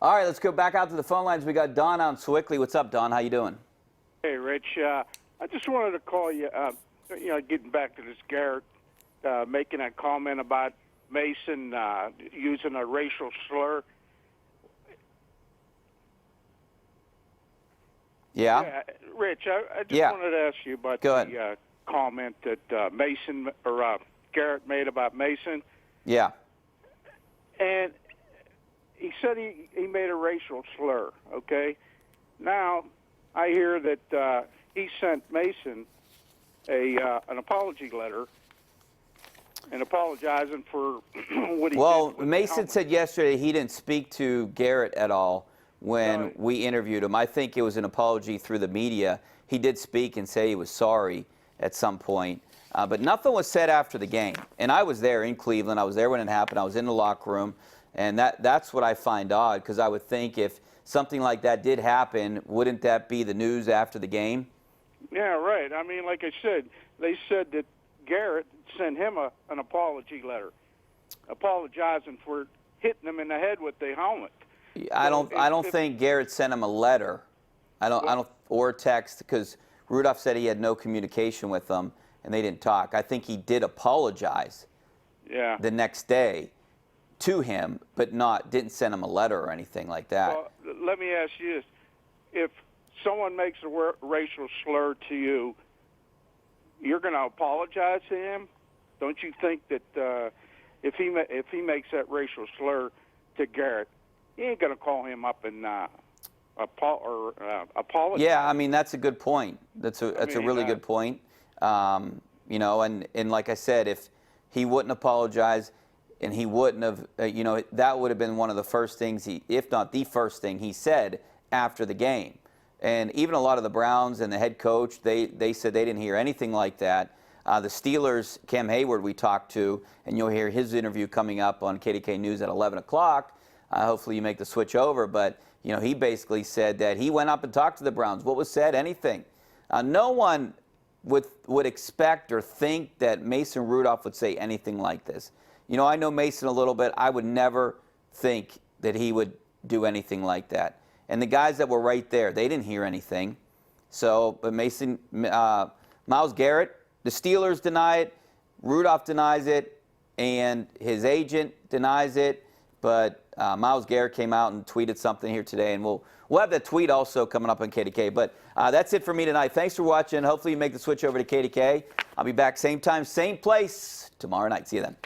All right, let's go back out to the phone lines. We got Don out in Sewickley. What's up, Don? How you doing? Hey, Rich. I just wanted to call you, getting back to this Garrett making that comment about Mason using a racial slur. Yeah? Rich, I just wanted to ask you about the comment that Mason or Garrett made about Mason. Yeah. And he said he made a racial slur, okay? Now, I hear that he sent Mason an apology letter and apologizing for what he did. Well, Mason said yesterday he didn't speak to Garrett at all when we interviewed him. I think it was an apology through the media. He did speak and say he was sorry at some point. But nothing was said after the game. And I was there in Cleveland. I was there when it happened. I was in the locker room. And that's what I find odd, because I would think if something like that did happen, wouldn't that be the news after the game? Yeah, right. I mean, like I said, they said that Garrett sent him an apology letter, apologizing for hitting him in the head with the helmet. I don't think Garrett sent him a letter. I don't or a text, because Rudolph said he had no communication with them and they didn't talk. I think he did apologize. Yeah. The next day to him, but didn't send him a letter or anything like that. Well, let me ask you this: if someone makes a racial slur to you, you're going to apologize to him? Don't you think that if he makes that racial slur to Garrett, he ain't going to call him up and apologize? Yeah, I mean, that's a good point. That's a really good point. You know, and like I said, if he wouldn't apologize and he wouldn't have, that would have been one of the first things if not the first thing he said after the game. And even a lot of the Browns and the head coach, they said they didn't hear anything like that. The Steelers, Cam Hayward, we talked to, and you'll hear his interview coming up on KDK News at 11 o'clock. Hopefully you make the switch over. But, he basically said that he went up and talked to the Browns. What was said? Anything. No one would expect or think that Mason Rudolph would say anything like this. I know Mason a little bit. I would never think that he would do anything like that. And the guys that were right there, they didn't hear anything. So, but Mason, Myles Garrett, the Steelers deny it, Rudolph denies it, and his agent denies it. But Myles Garrett came out and tweeted something here today, and we'll have that tweet also coming up on KDK. But that's it for me tonight. Thanks for watching. Hopefully you make the switch over to KDK. I'll be back same time, same place tomorrow night. See you then.